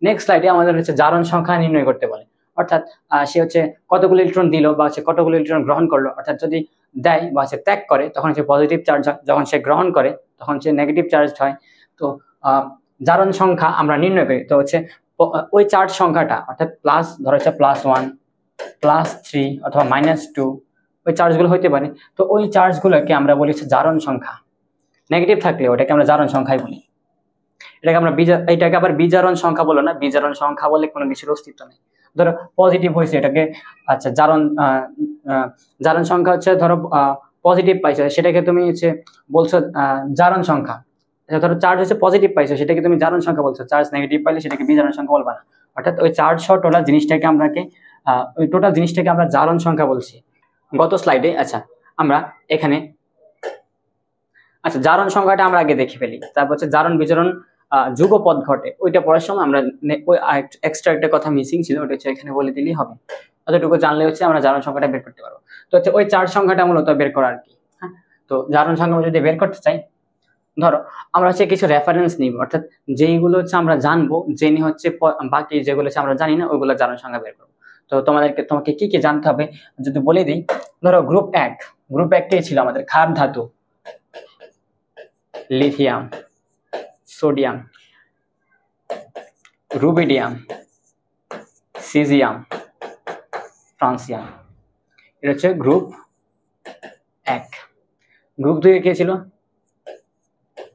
Next স্লাইডে আমাদের হচ্ছে জারণ সংখ্যা নির্ণয় করতে বলে, অর্থাৎ সে হচ্ছে কতগুলো ইলেকট্রন দিল বা হচ্ছে কতগুলো ইলেকট্রন গ্রহণ করলো, অর্থাৎ যদি দেয় বা হচ্ছে ত্যাগ করে তখন সে পজিটিভ চার্জ হয়, যখন সে গ্রহণ করে তখন সে নেগেটিভ চার্জ হয়। তো জারণ সংখ্যা আমরা নির্ণয় করি, তো হচ্ছে ওই চার্জ সংখ্যাটা অর্থাৎ প্লাস ধরো হচ্ছে +1 +3 অথবা -2 ওই চার্জগুলো হইতে পারে। তো ওই চার্জগুলোকে আমরা বলি হচ্ছে জারণ সংখ্যা। নেগেটিভ থাকলে ওটাকে আমরা জারণ সংখ্যাই বলি। এটাকে আমরা এটাকে আবার বিজারণ সংখ্যা বলো না, বিজারণ সংখ্যা বলে কোনো কিছুর অস্তিত্ব নেই। ধরো পজিটিভ হয়েছে এটাকে আচ্ছা জারণ সংখ্যা হচ্ছে ধরো পজিটিভ পাইছো সেটাকে তুমি হচ্ছে বলছো জারণ সংখ্যা। ধরো চার্জ হচ্ছে পজিটিভ পাইছো সেটাকে তুমি জারণ সংখ্যা বলছো, চার্জ নেগেটিভ পাইলে সেটাকে বিজারণ সংখ্যা বলবা না। অর্থাৎ ওই চার্জ সহ টোটাল জিনিসটাকে ওই টোটাল জিনিসটাকে আমরা জারণ সংখ্যা বলছি। গত স্লাইডে আমরা এখানে জারণ সংখ্যাটা আমরা আগে দেখে ফেলি, তারপর হচ্ছে জারণ বিজারণ যুগপদ ঘটে ওইটা পড়ার সময় আমরা ওই এক্সট্রা একটা কথা মিসিং ছিল, ওটা হচ্ছে এখানে বলে দিলেই হবে। অতটুকু জানলে হচ্ছে আমরা জারণ সংখ্যাটা বের করতে পারবো। তো হচ্ছে ওই চার্জ সংখ্যাটা মূলত বের করা আর কি। হ্যাঁ, তো জারণ সংখ্যা যদি বের করতে চাই, ধরো আমরা হচ্ছে কিছু রেফারেন্স নিব, অর্থাৎ যেইগুলো হচ্ছে আমরা জানবো, জেনে হচ্ছে বাকি যেগুলো হচ্ছে আমরা জানি না ওইগুলো জারণ সংখ্যা বের করবো। তো তোমাকে কি কি জানতে হবে যদি বলে দিই, ধরো গ্রুপ 1 ছিল আমাদের ক্ষার ধাতু, lithium, sodium, rubidium, caesium, francium. এটা হচ্ছে গ্রুপ 1। গ্রুপ 2 কে ছিল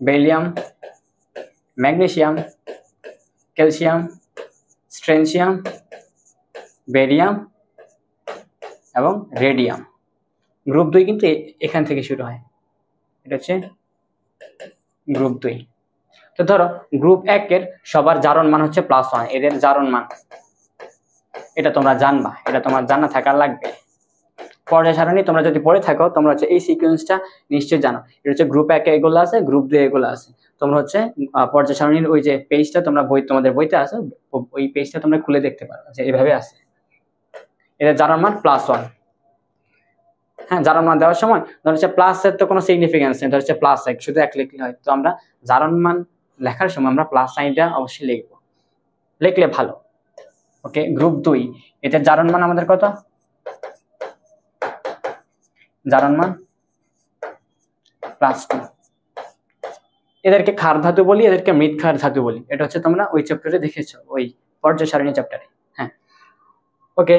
বেরিলিয়াম, ম্যাগনেসিয়াম, ক্যালসিয়াম, স্ট্রেনসিয়াম, বেরিয়াম এবং রেডিয়াম। গ্রুপ 2 কিন্তু এখান থেকে শুরু হয়, এটা হচ্ছে গ্রুপ 2। তো ধরো গ্রুপ 1 এর সবার জারণ মান হচ্ছে +1, এদের জারণ মান এটা তোমরা জানবা, এটা তোমার জানা থাকা লাগবে। পর্যায় সারণী তোমরা যদি পড়ে থাকো তোমরা হচ্ছে এই সিকোয়েন্সটা নিশ্চয়ই জানো। এটা হচ্ছে গ্রুপ 1 এগুলো আছে, গ্রুপ 2 এগুলো আছে। তোমরা হচ্ছে পর্যায় সারণীর ওই যে পেজটা তোমরা তোমাদের বইতে আছে, ওই পেজটা তোমরা খুলে দেখতে পারো যে এইভাবে আছে। এদের জারণ মান +1। হ্যাঁ, জারণ মান দেওয়ার সময় ধর হচ্ছে প্লাসের তো কোনো সিগনিফিকেন্স নেই, ধর হচ্ছে +1 শুধু 1 লিখলে হয়। তো আমরা জারণ মান লেখার সময় আমরা প্লাস সাইনটা অবশ্যই লিখবো, লিখলে ভালো। ওকে, গ্রুপ 2 এটার জারণ মান আমাদের কত? জারণ মান +2। এদেরকে ক্ষার ধাতু বলি, এদেরকে মৃৎ ক্ষার ধাতু বলি। এটা হচ্ছে তোমরা ওই চ্যাপ্টারে দেখেছো, ওই পর্যায় সারণী চ্যাপ্টারে। হ্যাঁ, ওকে।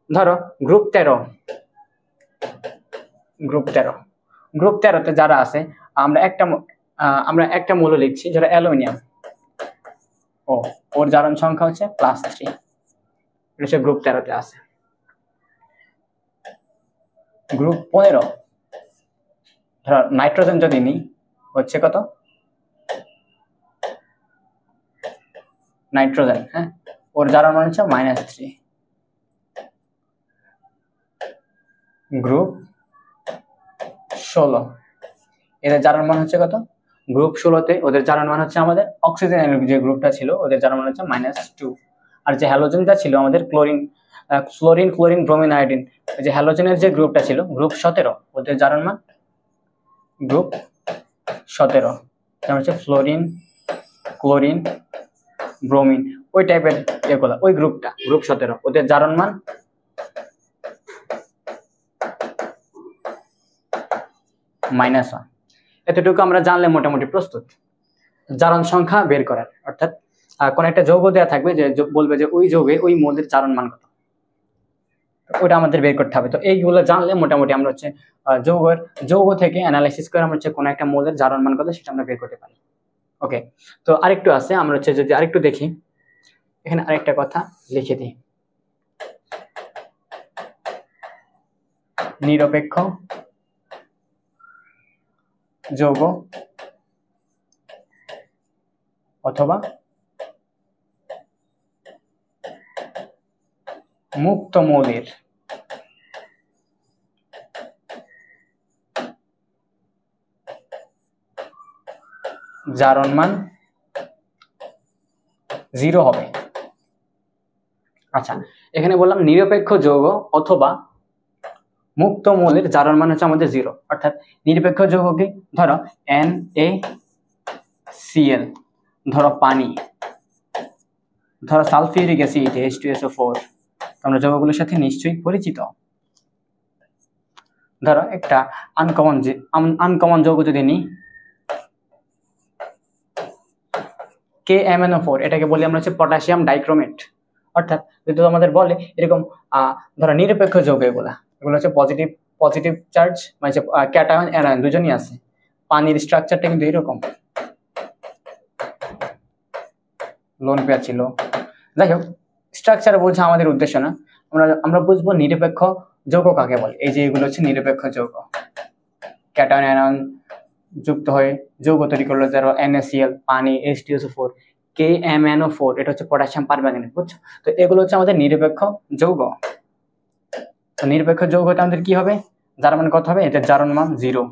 ধরো গ্রুপ 13, গ্রুপ 13তে যারা আছে আমরা একটা মৌল লিখছি, যারা অ্যালুমিনিয়াম, ওর জারণ সংখ্যা হচ্ছে +3। এটা হচ্ছে গ্রুপ 13তে আছে। গ্রুপ 15 ধরো নাইট্রোজেন যদি নিই হচ্ছে কত? নাইট্রোজেন, হ্যাঁ, ওর জারণ মান হচ্ছে -3। গ্রুপ 16 এদের জারণ মান হচ্ছে কত? গ্রুপ 16তে ওদের জারণ মান হচ্ছে আমাদের অক্সিজেনের যে গ্রুপটা ছিল ওদের জারণ মান হচ্ছে -2। আর যে হ্যালোজেনটা ছিল আমাদের ফ্লোরিন, ব্রোমিন, আয়োডিন, যে হ্যালোজেনের যে গ্রুপটা ছিল গ্রুপ 17, ওদের জারণ মান গ্রুপ 17, যেমন হচ্ছে ফ্লোরিন, ক্লোরিন, ব্রোমিন, ওই টাইপের এগুলো, ওই গ্রুপটা গ্রুপ 17, ওদের জারণ মান -1। এতটুকু আমরা জানলে মোটামুটি প্রস্তুত জারণ সংখ্যা বের করার। অর্থাৎ কোন একটা যৌগ দেওয়া থাকবে, যে বলবে যে ওই যৌগে ওই মৌলের জারণ মান কত, ওটা আমাদের বের করতে হবে। তো এইগুলো জানলে মোটামুটি আমরা হচ্ছে যৌগ থেকে অ্যানালাইসিস করে আমরা হচ্ছে কোন একটা মৌলের জারণ মান কত সেটা আমরা বের করতে পারি। ওকে, তো আরেকটু আছে, আমরা হচ্ছে যদি আরেকটু দেখি, এখানে আরেকটা কথা লিখে দিই, নিরপেক্ষ যৌগ অথবা মুক্ত মৌলের জারণ মান 0 হবে। আচ্ছা, এখানে বললাম নিরপেক্ষ যৌগ অথবা মুক্ত মৌলের জারণ মান হচ্ছে আমাদের 0। অর্থাৎ নিরপেক্ষ যৌগ কি? ধরো NaCl, ধরো পানি, ধরো সালফিউরিক অ্যাসিড H2SO4, তোমরা যৌগগুলোর সাথে নিশ্চয়ই পরিচিত। ধরো একটা আনকমন যৌগ যদি নিই KMnO4, এটাকে বলি আমরা হচ্ছে পটাশিয়াম ডাইক্রোমেট। অর্থাৎ যদি আমাদের বলে এরকম ধরো নিরপেক্ষ যৌগ, এগুলো হচ্ছে পজিটিভ চার্জ, মানে ক্যাটায়ন অ্যানায়ন দুজনই আছে। পানির স্ট্রাকচারটা কিন্তু এরকম, লোন পেয়ার ছিল। যাই হোক, স্ট্রাকচার বোঝা আমাদের উদ্দেশ্য না, আমরা বুঝবো নিরপেক্ষ যৌগ কাকে বলে। এই যে এগুলো হচ্ছে নিরপেক্ষ যৌগ, ক্যাটায়ন অ্যানায়ন যুক্ত হয়ে যৌগ তৈরি করলো, ধরো NaCl, পানি, H2SO4, KMnO4, এটা হচ্ছে পটাশিয়াম পারম্যাঙ্গানেট, বুঝছো? তো এগুলো হচ্ছে আমাদের নিরপেক্ষ যৌগ। তো নিরপেক্ষ যৌগ হতে আমাদের কি হবে, যার মান কত হবে, এদের জারণ মান 0।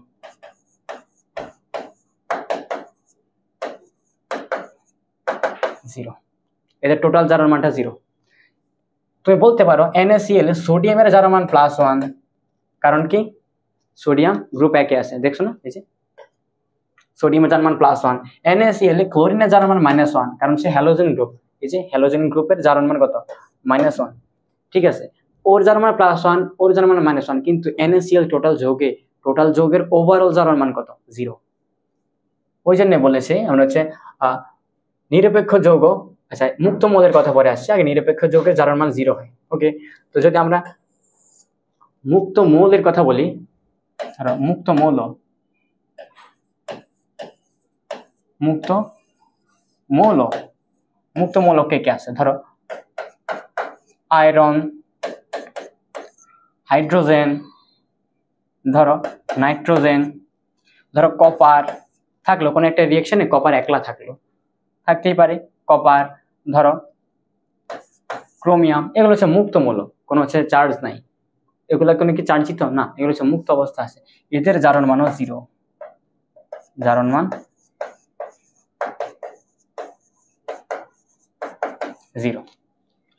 এদের টোটাল জারণ মানটা 0। তুমি বলতে পারো NaCl সোডিয়ামের জারণ মান +1, কারণ কি সোডিয়াম গ্রুপ একে আছে, দেখছো না, এই যে সোডিয়ামের জারণ মান +1। NaCl ক্লোরিনের জারণ মান -1, কারণ সে হ্যালোজেন গ্রুপ, এই যে হ্যালোজেন গ্রুপের জারণ মান কত, -1, ঠিক আছে। ওর জারণ মান +1, ওর জারণ মান -1, কিন্তু NaCl টোটাল যৌগের ওভারঅল জারণ মান কত, 0। ওই জন্য বলেছে আমরা হচ্ছে নিরপেক্ষ যৌগ। আচ্ছা, মুক্ত মৌলের কথা পরে আসছে, আগে নিরপেক্ষ যৌগের জারণ মান 0 হয়। ওকে, তো যদি আমরা মুক্ত মৌলের কথা বলি, আর মুক্ত মৌল কে কে আছে, ধরো আয়রন, হাইড্রোজেন, ধরো নাইট্রোজেন, ধরো কপার থাকলো, কোনো একটা রিয়েকশনে কপার একলা থাকতেই পারে, কপার, ধরো ক্রোমিয়াম, এগুলো হচ্ছে মুক্ত মৌল, কোনো হচ্ছে চার্জ নাই, এগুলো কোনো কি চার্জিত না, এগুলো হচ্ছে মুক্ত অবস্থা আছে। এদের জারণ মানও 0, জারণ মান 0।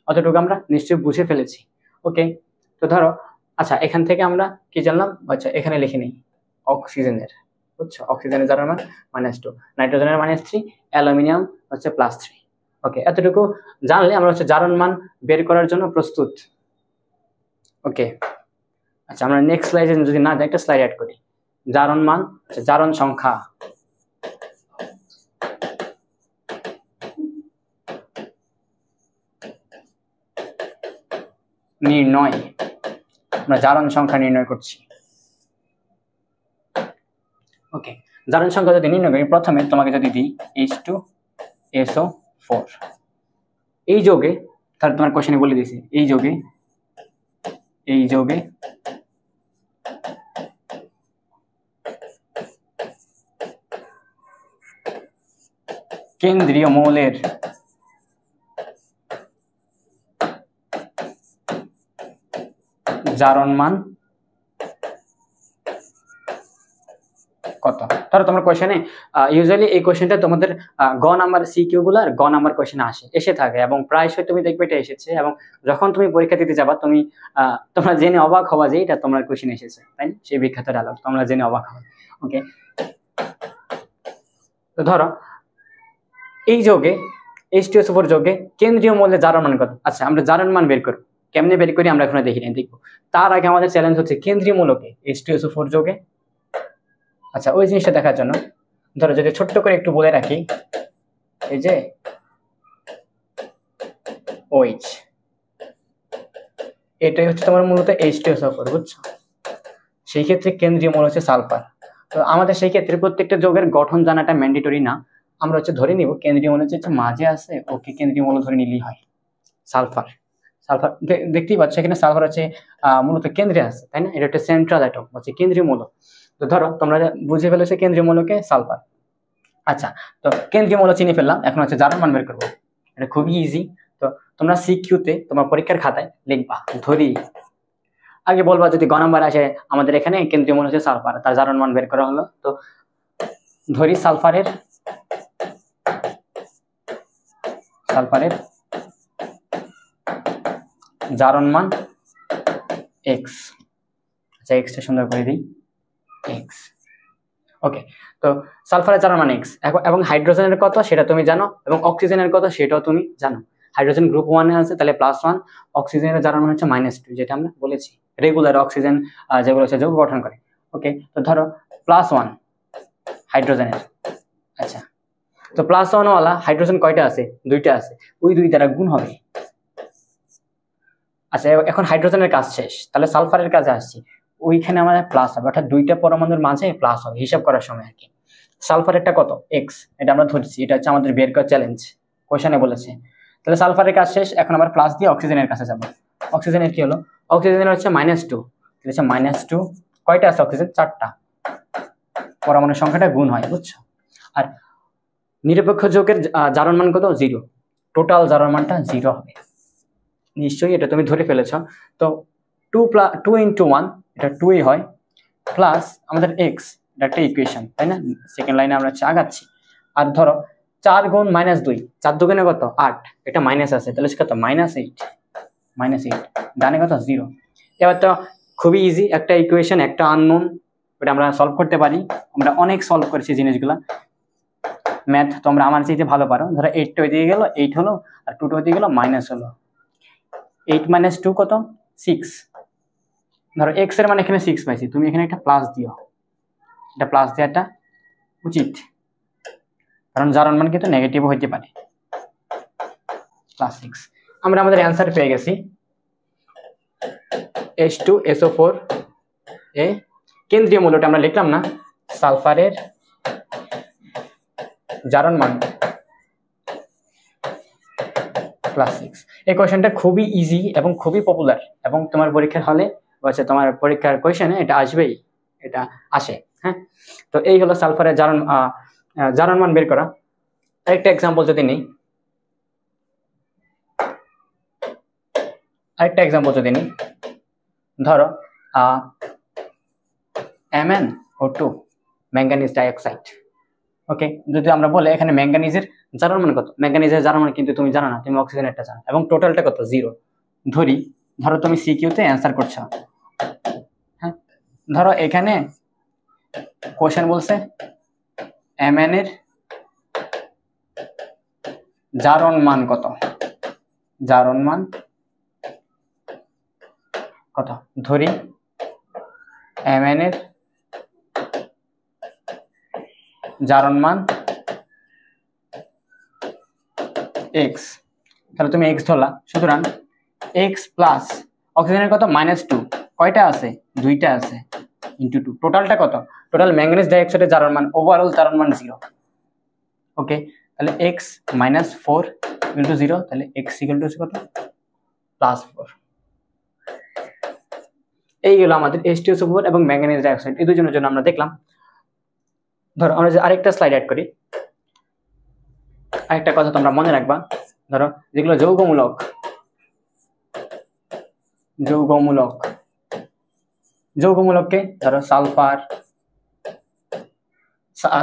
অতটুকু আমরা নিশ্চয়ই বুঝে ফেলেছি। ওকে, তো ধরো আচ্ছা, এখান থেকে আমরা কি জানলাম, আচ্ছা এখানে লিখে নিই অক্সিজেনের, বুঝছো, অক্সিজেনের জারণ মান -2, নাইট্রোজেনের -3, অ্যালুমিনিয়াম হচ্ছে +3। ওকে, এতটুকু জানলে আমরা হচ্ছে জারণ মান বের করার জন্য প্রস্তুত। ওকে, আচ্ছা আমরা নেক্সট স্লাইডে যদি না যাই, একটা স্লাইড অ্যাড করি, জারণ মান, জারণ সংখ্যা নির্ণয়, আমরা জারণ সংখ্যা নির্ণয় করছি। ওকে, জারণ সংখ্যা যদি নির্ণয় করি, প্রথমে তোমাকে যদি দিই H2SO4, এই যৌগে, তাহলে তোমার কোশ্চেনে বলে দিয়েছি, এই যৌগে কেন্দ্রীয় মৌলের জারণ মান কত। ধরো তোমার কোশ্চেনে ইউজুয়ালি এই কোশ্চেনটা তোমাদের গ নাম্বার সিকিউ গুলো আর গ নাম্বার কোশ্চেন এসে থাকে, এবং প্রায়শই তুমি দেখবে এটা এসেছে, এবং যখন তুমি পরীক্ষা দিতে যাবা তোমরা জেনে অবাক হবা যে এটা তোমার কোশ্চেন এসেছে, তাই না? সেই বিখ্যাত ডায়লগ, তোমরা জেনে অবাক হবা। ওকে, তো ধরো এই যৌগে H2SO4 যৌগে কেন্দ্রীয় মৌলের জারণ মান কত। আচ্ছা, আমরা জারণ মান বের করব, কেমনে বের করি আমরা এখনো দেখি নাই, দেখবো। তার আগে আমাদের চ্যালেঞ্জ হচ্ছে কেন্দ্রীয় মৌলকে H2SO4 যৌগে। আচ্ছা, ওই জিনিসটা দেখার জন্য ধরো যদি ছোট্ট করে একটু বলে রাখি, এই যে OH, এটাই হচ্ছে তোমার মূলত H2SO4, বুঝছো? সেই ক্ষেত্রে কেন্দ্রীয় মৌল হচ্ছে সালফার। তো আমাদের সেই ক্ষেত্রে প্রত্যেকটা যৌগের গঠন জানাটা ম্যান্ডেটরি না, আমরা হচ্ছে ধরে নিব কেন্দ্রীয় মৌল হচ্ছে মাঝে আছে, ওকে কেন্দ্রীয় মৌল ধরে নিলেই হয়। সালফার দেখতেই পাচ্ছ এখানে সালফার হচ্ছে মূলত কেন্দ্রে আছে, তাই না? এটা একটা সেন্ট্রাল অ্যাটম, হচ্ছে কেন্দ্রীয় মৌল। তো ধরো তোমরা বুঝে ফেলেছো কেন্দ্রীয় মৌলকে সালফার। আচ্ছা, তো কেন্দ্রীয় মৌল চিনে ফেললাম, এখন হচ্ছে জারণ মান বের করবো। এটা খুবই ইজি। তো তোমরা সিকিউতে তোমার পরীক্ষার খাতায় লিখবা, ধরি আগে বলবা যদি গ নাম্বার আসে আমাদের এখানে কেন্দ্রীয় মৌল হচ্ছে সালফার, তার জারণ মান বের করা হলো। তো ধরি সালফারের জারণ মান x। আচ্ছা, এক্সটা সুন্দর করে দিই, x। ওকে, তো সালফারের জারণ মান x, এবং হাইড্রোজেনের কত সেটা তুমি জানো, এবং অক্সিজেনের কত সেটাও তুমি জানো। হাইড্রোজেন গ্রুপ 1 এ আছে তাহলে +1, অক্সিজেনের জারণ মান হচ্ছে -2, যেটা আমরা বলেছি রেগুলার অক্সিজেন যেগুলো হচ্ছে যৌগ গঠন করে। ওকে, তো ধরো +1 হাইড্রোজেনের, আচ্ছা তো +1 ওয়ালা হাইড্রোজেন কয়টা আছে? 2টা আছে, ওই 2 দ্বারা গুণ হবে। আচ্ছা এখন হাইড্রোজেনের কাজ শেষ, তাহলে সালফারের কাজে আসছি। ওইখানে আমাদের প্লাস হবে, অর্থাৎ 2টা পরমাণুর মাঝে প্লাস হবে হিসাব করার সময় আর কি। সালফারেরটা কত? x, এটা আমরা ধরছি, এটা হচ্ছে আমাদের বের করার চ্যালেঞ্জ, কোশ্চেনে বলেছে। তাহলে সালফারের কাজ শেষ, এখন আবার প্লাস দিয়ে অক্সিজেনের কাছে যাব। অক্সিজেনের কি হলো? অক্সিজেনের হচ্ছে -2, তাহলে হচ্ছে -2, কয়টা আছে অক্সিজেন? 4টা, পরমাণুর সংখ্যাটা গুণ হয়, বুঝছো? আর নিরপেক্ষ যৌগের জারণ মান কত? 0, টোটাল জারণ মানটা 0 হবে। নিশ্চয়ই এটা তুমি ধরে ফেলেছ। তো 2 × 1, এটা 2ই হয়, প্লাস আমাদের x, এটা একটা ইকুয়েশন, তাই না? সেকেন্ড লাইনে আমরা আগাচ্ছি। আর ধরো 4 × -2, 4 দুগুণে কত? 8, এটা মাইনাস আছে, তাহলে কত? -8, ডানে কত? 0। এবার তো খুবই ইজি, একটা ইকুয়েশন, একটা আননোন, ওটা আমরা সলভ করতে পারি। আমরা অনেক সলভ করেছি জিনিসগুলা, ম্যাথ তোমরা আমার চাইতে ভালো পারো। ধরো 8 টা ওইদিকে গেল, 8 হলো, আর 2 টা ওইদিকে গেল, মাইনাস হলো। 8 - 2 কত? 6। ধরো x এর মানে এখানে 6 পাইছি, তুমি এখানে একটা প্লাস দিও, এটা প্লাস দেওয়াটা উচিত, কারণ জারণ মান কিন্তু নেগেটিভ হইতে পারে। +6, আমরা আমাদের অ্যান্সার পেয়ে গেছি, H2SO4 এ কেন্দ্রীয় মূল্যটা আমরা লিখলাম না, সালফারের জারণ মান +6। এই কোশ্চেনটা খুবই ইজি এবং খুবই পপুলার, এবং তোমার পরীক্ষার হলে বলছে তোমার পরীক্ষার কোশ্চেনে এটা আসবেই, এটা আসে। হ্যাঁ, তো এই হলো সালফারের জারণ মান বের করা। আরেকটা এক্সাম্পল যদি নিই, ধরো MnO2 ম্যাঙ্গানিজ ডাইঅক্সাইড। ওকে, যদি আমরা বলে এখানে ম্যাঙ্গানিজের জারণ মান কত? ম্যাঙ্গানিজের জারণ মান কিন্তু তুমি জানো না, তুমি অক্সিজেনেরটা জানো, এবং টোটালটা কত? 0 ধরো তুমি সিকিউতে অ্যান্সার করছো। হ্যাঁ, ধরো এখানে কোশ্চেন বলছে Mn এর জারণ মান কত? ধরি Mn এর জারণ মান x, তাহলে তুমি x ধরলা, সুতরাং x প্লাস অক্সিজেনের কত? -2, কয়টা আছে? 2টা আছে, ইন্টু 2, টোটালটা কত? টোটাল ম্যাঙ্গানিজ ডাইঅক্সাইডের জারণ মান, ওভারঅল জারণ মান 0। ওকে, তাহলে x - 4 × 0, তাহলে x = কত? +4। এইগুলো আমাদের H2SO4 এবং ম্যাঙ্গানিজ ডাইঅক্সাইড, এই দুজনের জন্য আমরা দেখলাম। ধরো আমরা যে আরেকটা স্লাইড অ্যাড করি, আরেকটা কথা তোমরা মনে রাখবা, ধরো যেগুলো যৌগমূলককে ধরো সালফার,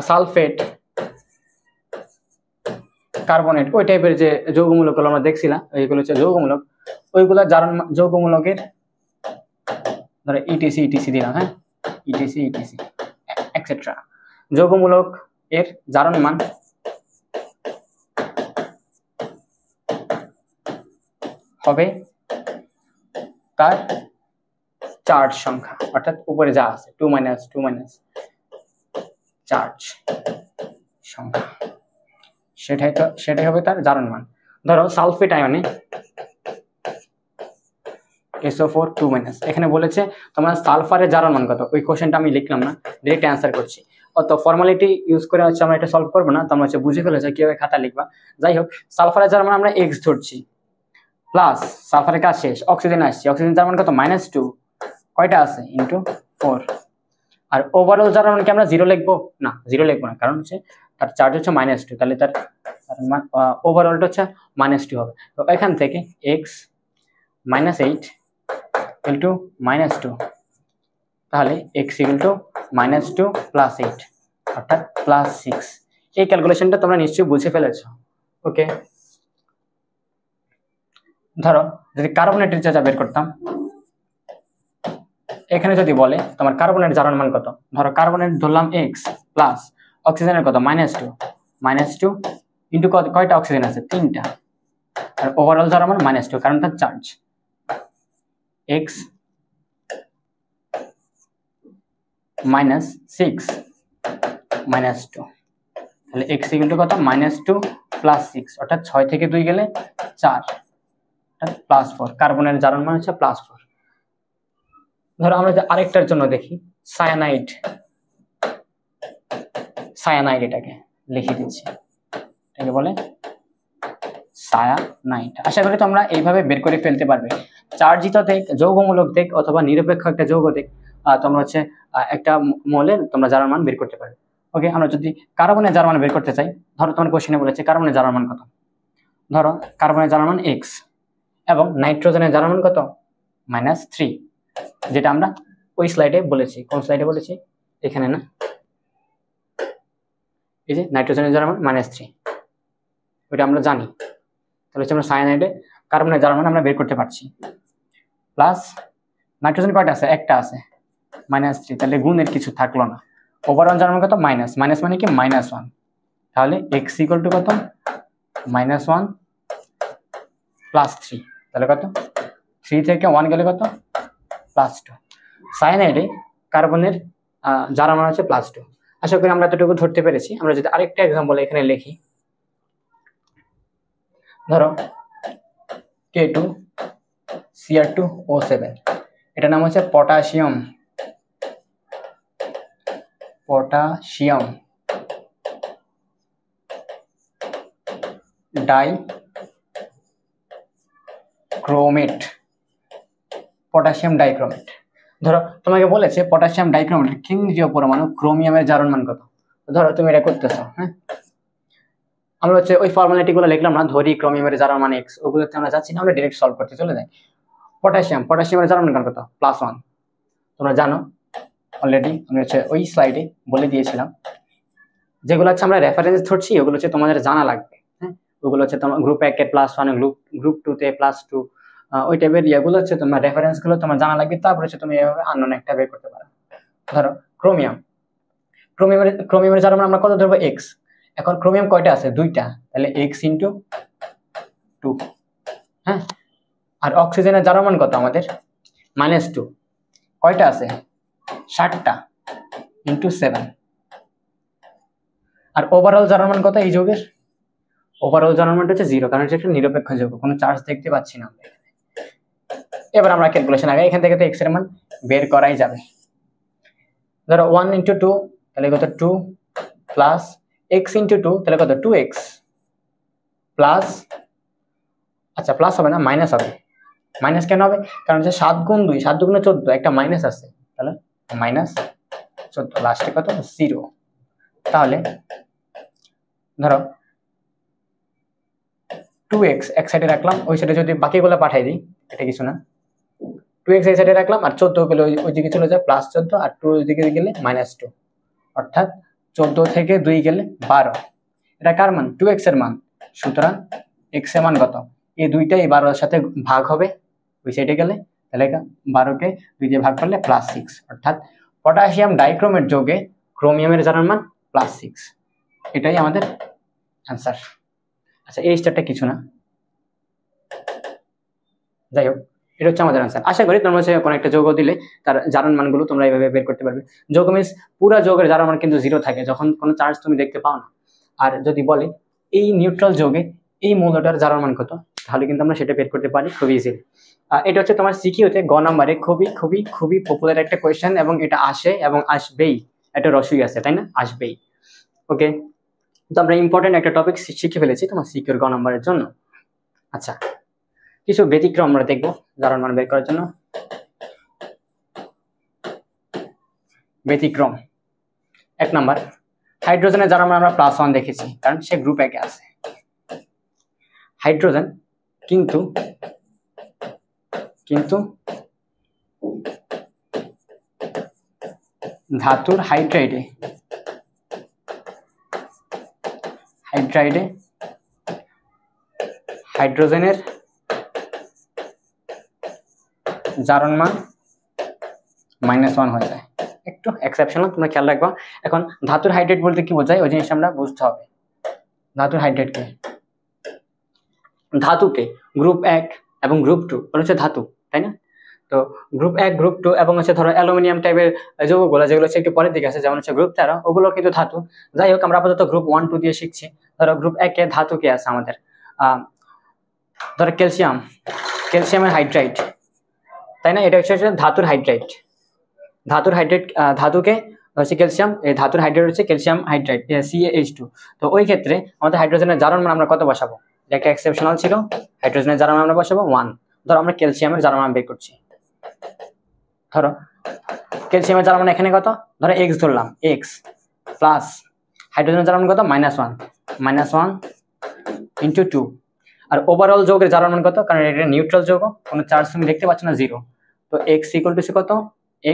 সালফেট, কার্বনেট, ওই টাইপের যে যৌগমূলকগুলো আমরা দেখছিলাম, এইগুলো হচ্ছে যৌগমূলক। ওইগুলা যৌগমূলকের ধরো ইটিসি দিলাম, হ্যাঁ, ইটিসি এটসেট্রা, যৌগমূলক এর জারণ মান হবে তার চার্জ সংখ্যা, অর্থাৎ উপরে যা আছে 2 - চার্জ সংখ্যা, সেটাই হবে তার জারণ মান। ধরো সালফেট আয়নে SO4 2-, এখানে বলেছে তোমার সালফারের জারণ মান কত? ওই কোশ্চেনটা আমি লিখলাম না, ডাইরেক্ট অ্যান্সার করছি। অত ফর্মালিটি ইউজ করে হচ্ছে আমরা এটা সলভ করবো না, তোমরা হচ্ছে বুঝে ফেলেছো কিভাবে খাতা লিখবা। যাই হোক, সালফারের জারণ মান আমরা x ধরছি, প্লাস সালফারের কাজ শেষ, অক্সিজেন আসছে, অক্সিজেন জারণ মান কত? -2, কয়টা আছে? ইন্টু 4। আর ওভারঅল জারণ মান কি আমরা 0 লিখবো? না, 0 লিখবো না, কারণ হচ্ছে তার চার্জ হচ্ছে -2, তাহলে তার ওভারঅলটা হচ্ছে -2 হবে। তো এখান থেকে x -8 × -2, তাহলে x = -2 + 8, অর্থাৎ +6। এই ক্যালকুলেশনটা তোমরা নিশ্চয়ই বুঝে ফেলেছো। ওকে, ধরো যদি কার্বনেটের যা বের করতাম, এখানে যদি বলে তোমার কার্বনের জারণ মান কত, ধরো কার্বনেট ধরলাম x প্লাস অক্সিজেনের কত? -2 ইন্টু কয়টা অক্সিজেন আছে? 3টা, আর ওভারঅল জারণ মান -2, কারণ তার চার্জ x -6 -2, তাহলে x ইকুয়াল টু কত, -2 + 6, অর্থাৎ 6 থেকে 2 গেলে 4, অর্থাৎ +4। কার্বনের জারণ মান হচ্ছে +4। ধরো আমরা যে আরেকটার জন্য দেখি, সায়ানাইড, এটাকে লিখে দিচ্ছি, এটাকে বলে সায়ানাইড। আশা করি তোমরা এইভাবে বের করে ফেলতে পারবে। চার্জিত দিক, যৌগমূলক দিক অথবা নিরপেক্ষ একটা যৌগ দিক, তোমরা হচ্ছে একটা মৌলের তোমরা জারণ মান বের করতে পারবে। ওকে, আমরা যদি কার্বনের জারণ মান বের করতে চাই, ধরো তোমার কোশ্চেনে বলেছে কার্বনের জারণ মান কত, ধরো কার্বনের জারণ মান x এবং নাইট্রোজেনের জারণ মান কত, -3, যেটা আমরা ওই স্লাইডে বলেছি। কোন স্লাইডে বলেছি? এখানে না, এই যে নাইট্রোজেনের জারণ মান -3, ওইটা আমরা জানি। তাহলে হচ্ছে আমরা সায়ানাইডে কার্বনের জারণ মান আমরা বের করতে পারছি। প্লাস নাইট্রোজেন কয়টা আছে? একটা আছে, -3, তাহলে গুণের কিছু থাকলো না। ওভারঅল জারণ মান কত? মাইনাস মানে কি -1, তাহলে x ইকুয়াল টু কত, -1 + 3, তাহলে কত, 3 থেকে 1 গেলে কত, +2। সায়ানাইডে কার্বনের জারণ মান হচ্ছে +2। আশা করি আমরা এতটুকু ধরতে পেরেছি। আমরা যদি আরেকটা एग्जांपल এখানে লিখি, ধরো K2Cr2O7, এটার নাম হচ্ছে পটাশিয়াম ডাইক্রোমেট, ধরো তোমাকে বলেছে পটাশিয়াম ডাইক্রোমেটের কেন্দ্রীয় পরমাণু ক্রোমিয়ামের জারণ মান কত। ধরো তুমি এটা করতেছো, হ্যাঁ, আমরা হচ্ছে ওই ফর্মালিটি গুলো লিখলাম না, ধরি ক্রোমিয়ামের জারণ মান x, ওগুলোতে আমরা যাচ্ছি না, আমরা ডাইরেক্ট সলভ করতে চলে যাই। পটাশিয়ামের জারণ মান কত, +1, তোমরা জানো অলরেডি, আমি হচ্ছে ওই স্লাইডে বলে দিয়েছিলাম। যেগুলো হচ্ছে আমরা রেফারেন্স ধরছি ওগুলো হচ্ছে তোমাদের জানা লাগবে, হ্যাঁ, ওগুলো হচ্ছে তোমার গ্রুপ 1 এ +1, গ্রুপ 2 তে +2, ওই টাইপের ইয়েগুলো হচ্ছে তোমার রেফারেন্স গুলো তোমার জানা লাগবে। তারপর হচ্ছে তুমি এইভাবে আননোন একটা বের করতে পারো। ধরো ক্রোমিয়ামের জারণ মান আমরা কত ধরবো, x। এখন ক্রোমিয়াম কয়টা আছে? 2টা, তাহলে x × 2, হ্যাঁ। আর অক্সিজেনের জারণ মান কত আমাদের? -2, কয়টা আছে? 60টা, × 7। আর ওভারঅল জারণ মান কত এই যৌগের? ওভারঅল জারণ মানটা হচ্ছে 0, কারণ এটা একটা নিরপেক্ষ যৌগ, কোনো চার্জ দেখতে পাচ্ছি না আমরা। এবার আমরা ক্যালকুলেশন আগে, এখান থেকে তো x এর মান বের করাই যাবে। ধরো 1 × 2, তাহলে কত, 2, প্লাস x × 2, তাহলে কত, 2x, প্লাস, আচ্ছা প্লাস হবে না, মাইনাস হবে। মাইনাস কেন হবে? কারণ হচ্ছে 7 × 2, 7 × 14, একটা মাইনাস আছে, তাহলে -14, লাস্টে কত, 0। তাহলে ধরো 2x এক সাইডে রাখলাম, ওই সাইডে যদি বাকিগুলো পাঠাই দিই, এটা কিছু না, 2x এই সাইডে রাখলাম, আর 14 গেলে ওই দিকে চলে যায় +14, আর 2 ওই দিকে গেলে -2, অর্থাৎ 14 থেকে 2 গেলে 12। এটা কার মান? 2x এর মান। সুতরাং x এর মান কত? এই দুইটাই 12 এর সাথে ভাগ হবে ওই সাইডে গেলে, তাহলে 12 কে 2 দিয়ে ভাগ করলে +6, অর্থাৎ পটাশিয়াম ডাইক্রোমেট যৌগে ক্রোমিয়ামের জারণ মান +6। এটাই আমাদের অ্যান্সার। আচ্ছা, এই স্টেপটা কিছু না, যাই হোক, এটা হচ্ছে আমাদের অ্যান্সার। আশা করি তোমরা কোনো একটা যৌগ দিলে তার জারণ মানগুলো তোমরা এইভাবে বের করতে পারবে। যৌগ মিন্স পুরো যৌগের জারণ মান কিন্তু 0 থাকে যখন কোনো চার্জ তুমি দেখতে পাও না। আর যদি বলে এই নিউট্রাল যৌগে এই মৌলটার জারণ মান কত, তাহলে কিন্তু আমরা সেটা বের করতে পারি খুব ইজিলি। এটা হচ্ছে তোমার সিকিউতে গ নাম্বারে খুবই পপুলার একটা কোয়েশ্চেন, এবং এটা আসে এবং আসবেই, একটা রসই আছে, তাই না, আসবেই। ওকে, তো আমরা ইম্পর্টেন্ট একটা টপিক শিখে ফেলেছি তোমার সিকিউর গ নাম্বারের জন্য। আচ্ছা, কিছু ব্যতিক্রম আমরা দেখবো জারণ মান বের করার জন্য। ব্যতিক্রম 1 নাম্বার, হাইড্রোজেনের জারণ মান আমরা +1 দেখেছি, কারণ সে গ্রুপ 1 এ আছে। হাইড্রোজেন কিন্তু ধাতুর হাইড্রাইডে হাইড্রোজেনের জারণ মান -1 হয়ে যায়। একটু এক্সেপশনাল, তোমরা খেয়াল রাখবা। এখন ধাতুর হাইড্রাইড বলতে কি বোঝায় ওই জিনিসটা আমরা বুঝতে হবে। ধাতুর হাইড্রাইড কি? ধাতুকে গ্রুপ 1 এবং গ্রুপ 2 হচ্ছে ধাতু, তাই না? তো গ্রুপ 1 গ্রুপ 2 এবং হচ্ছে ধরো অ্যালুমিনিয়াম টাইপের যৌগগুলো যেগুলো হচ্ছে একটু পরের দিকে আছে, যেমন হচ্ছে গ্রুপ 13, ওগুলো কিন্তু ধাতু। যাই হোক, আমরা আপাতত গ্রুপ 1 2 দিয়ে শিখছি। ধরো গ্রুপ 1 এ ধাতু কি আছে আমাদের? ধরো ক্যালসিয়ামের হাইড্রাইড, তাই না? এটা হচ্ছে ধাতুর হাইড্রাইড। ধাতুকে হচ্ছে ক্যালসিয়াম, এই ধাতুর হাইড্রাইড হচ্ছে ক্যালসিয়াম হাইড্রাইড, CaH2। তো ওই ক্ষেত্রে আমাদের হাইড্রোজেনের জারণ মান আমরা কত বসাবো? একটা এক্সেপশনাল ছিল, হাইড্রোজেনের জারণ মান আমরা বসাবো 1। ধরো আমরা ক্যালসিয়ামের জারণ মান বের করছি। ধরো ক্যালসিয়ামের জারণ মান এখানে কত? ধরো x ধরলাম, x প্লাস হাইড্রোজেনের জারণ মান কত? -1 ইন্টু 2। আর ওভারঅল যৌগের জারণ মান কত? কারণ এটা নিউট্রাল যৌগ, কোনো চার্জ তুমি দেখতে পাচ্ছ না, 0। তো x ইকুয়াল টু কত?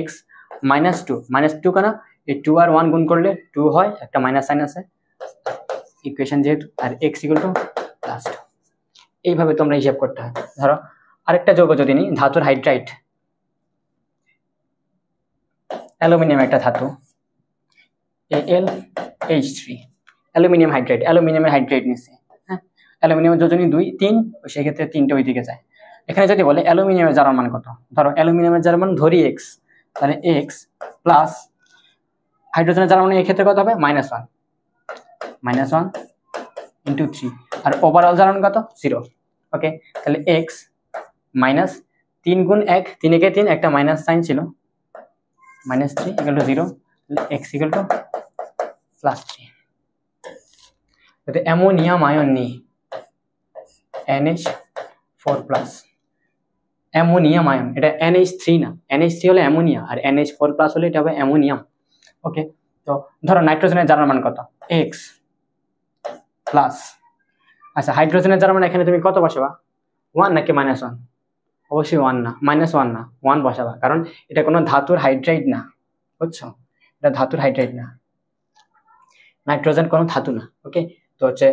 x -2 কেন? এই 2 আর 1 গুণ করলে 2 হয়, একটা মাইনাস সাইন আছে ইকুয়েশন যেহেতু, আর x ইকুয়াল টু +2। এইভাবে তোমরা হিসাব করতে হয়। ধরো আরেকটা যৌগ যদি নিই, ধাতুর হাইড্রাইড, অ্যালুমিনিয়াম একটা ধাতু, AlH3, অ্যালুমিনিয়াম হাইড্রাইড, অ্যালুমিনিয়ামের হাইড্রাইড নিচ্ছে। হ্যাঁ, অ্যালুমিনিয়ামের যোজনী 2 3, সেই ক্ষেত্রে 3টে ওই দিকে যায়। এখানে যদি বলে অ্যালুমিনিয়ামের জারণ মান কত, ধরো অ্যালুমিনিয়ামের জারণ মান ধরি x, তাহলে x প্লাস হাইড্রোজেনের জারণ মান এই ক্ষেত্রে কত হবে? -1 ইন্টু 3। আর ওভারঅল জারণ কত? 0। ওকে, তাহলে x মাইনাস 3 গুণ 1, 3 একে 3, একটা মাইনাস সাইন ছিল, -3 equal to 0, x equal to +3। যদি অ্যামোনিয়াম আয়ন নিই, NH4+, অ্যামোনিয়াম আয়ন, এটা NH3 না, NH3 হলে অ্যামোনিয়া, আর NH4+ হলে এটা হবে অ্যামোনিয়াম। ওকে, তো ধরো নাইট্রোজেনের জারণ মান কত? x প্লাস, আচ্ছা হাইড্রোজেনের জারণ মান এখানে তুমি কত বসাবা? 1 নাকি -1? অবশ্যই 1 না, -1 না, 1 বসাবা, কারণ এটা কোনো ধাতুর হাইড্রাইড না, বুঝছো? এটা ধাতুর হাইড্রাইড না, নাইট্রোজেন কোনো ধাতু না। ওকে, তো হচ্ছে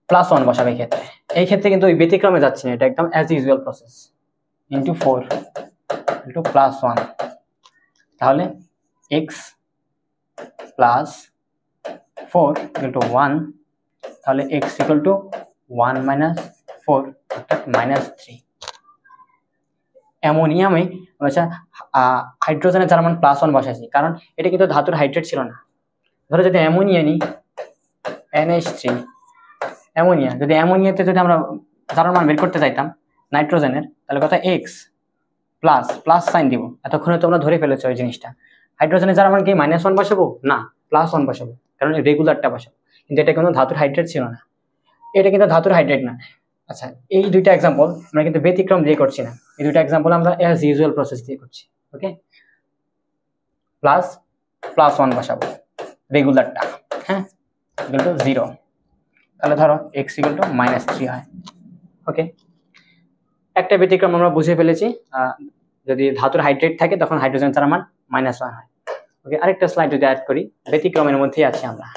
+1 বসাবে ক্ষেত্রে। এই ক্ষেত্রে কিন্তু ওই ব্যতিক্রমে যাচ্ছে না, এটা একদম as usual process, into 4 into +1। তাহলে x প্লাস 4 ইকুয়াল টু 1, তাহলে x ইকুয়াল টু 1 - 4 অর্থাৎ -3। অ্যামোনিয়ামে আচ্ছা হাইড্রোজেনের জারণ মান +1 বসাইছি, কারণ এটা কিন্তু ধাতুর হাইড্রেট ছিল না। ধরো যদি অ্যামোনিয়া নিই, NH3 অ্যামোনিয়া, যদি অ্যামোনিয়াতে যদি আমরা জারণ মান বের করতে চাইতাম নাইট্রোজেনের, তাহলে কথা x প্লাস সাইন দিব। এতক্ষণে তোমরা ধরে ফেলেছো ওই জিনিসটা। হাইড্রোজেনের জারণ মান কি -1 বসাবো? না, +1 বসাবো, কারণ রেগুলারটা বসাবো। কিন্তু এটা কিন্তু ধাতুর হাইড্রেট ছিল না, এটা কিন্তু ধাতুর হাইড্রেট না। আচ্ছা, এই দুইটা এক্সাম্পল আমরা কিন্তু ব্যতিক্রম দিয়ে করছি না, এই দুইটা এক্সাম্পল আমরা অ্যাজ ইউজুয়াল প্রসেস দিয়ে করছি। ওকে, +1 বসাবো রেগুলারটা, হ্যাঁ, ইকুয়াল টু 0। তাহলে ধরো x ইকুয়াল টু -3 হয়। ওকে, একটা ব্যতিক্রম আমরা বুঝে ফেলেছি, যদি ধাতুর হাইড্রেট থাকে তখন হাইড্রোজেন জারণ মান -1 হয়। ওকে, আরেকটা স্লাইড যদি অ্যাড করি, ব্যতিক্রমের মধ্যেই আছি আমরা।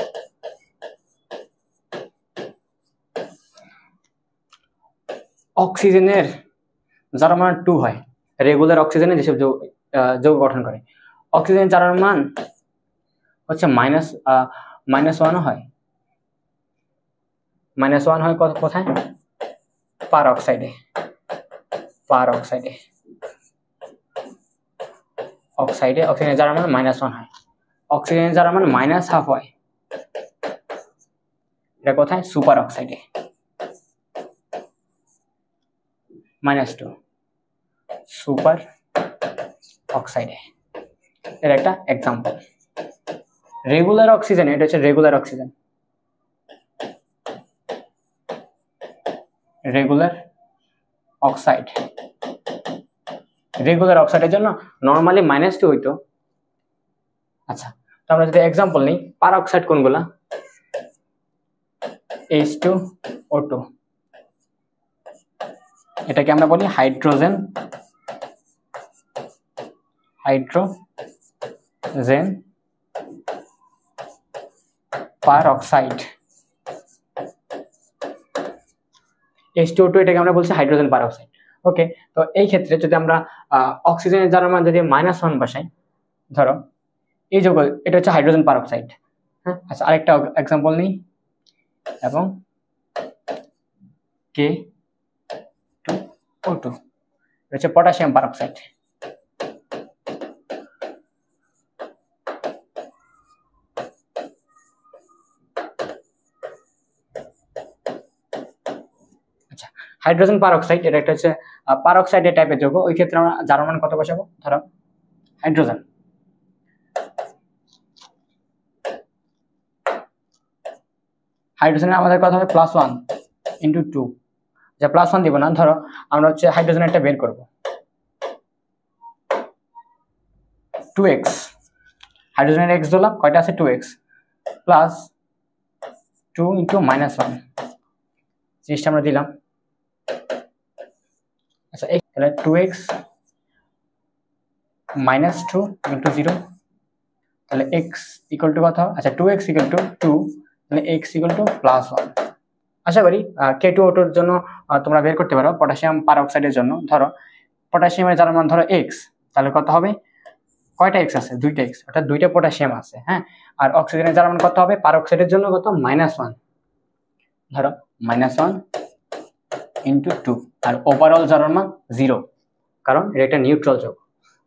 অক্সিজেনের জারণ মান 2 হয়, রেগুলার অক্সিজেনের যেসব যৌগ গঠন করে। অক্সিজেনের জারণ মান হচ্ছে -1 হয়, -1 হয় কোথায়? পার অক্সাইডে, অক্সিজেনের জারণ মান -1 হয়। অক্সিজেনের জারণ মান -1/2 হয়, এটা কোথায়? সুপার অক্সাইডে, -2 সুপার অক্সাইডে। এর একটা এক্সাম্পল। রেগুলার অক্সিজেন, এটা হচ্ছে রেগুলার অক্সিজেন, রেগুলার অক্সাইডের জন্য নরমালি -2 হইতো। আচ্ছা, তো আমরা যদি এক্সাম্পল নিই, পার অক্সাইড কোনগুলা? H2O2, এটাকে আমরা বলি হাইড্রোজেন পার অক্সাইড। H2O2 এটাকে আমরা বলছি হাইড্রোজেন পার অক্সাইড। ওকে, তো এই ক্ষেত্রে যদি আমরা অক্সিজেনের জারণ মান যদি -1 বসাই, ধরো এই যৌগ, এটা হচ্ছে হাইড্রোজেন পার অক্সাইড। হ্যাঁ, আচ্ছা আরেকটা এক্সাম্পল নিই, এবং K2O2 হচ্ছে পটাশিয়াম পারঅক্সাইড। আচ্ছা, হাইড্রোজেন পারঅক্সাইড এটা একটা হচ্ছে পারঅক্সাইডের টাইপের যৌগ। ওই ক্ষেত্রে আমরা জারণ মান কত বসাবো? ধরো হাইড্রোজেনের আমাদের কথা হবে +1 × 2, যা +1 দিব না, ধরো আমরা হচ্ছে হাইড্রোজেন একটা বের করব 2x, হাইড্রোজেনের x দিলাম, কয়টা আছে? 2x প্লাস 2 × -1 জিনিসটা আমরা দিলাম। আচ্ছা, তাহলে 2x - 2 × 0, তাহলে x ইকুয়াল টু কত? আচ্ছা, 2x ইকুয়াল টু 2, তাহলে x ইকুয়াল টু +1। আশা করি K2O2 এর জন্য তোমরা বের করতে পারো। পটাশিয়াম পারঅক্সাইডের জন্য ধরো পটাশিয়ামের যার মান ধরো x, তাহলে কত হবে? কয়টা x আছে? 2টা x, অর্থাৎ 2টা পটাশিয়াম আছে। হ্যাঁ, আর অক্সিজেনের যার মান কত হবে? পারঅক্সাইডের জন্য কত? -1, ধরো -1 × 2, আর ওভারঅল যার মান 0, কারণ এটা একটা নিউট্রাল যৌগ।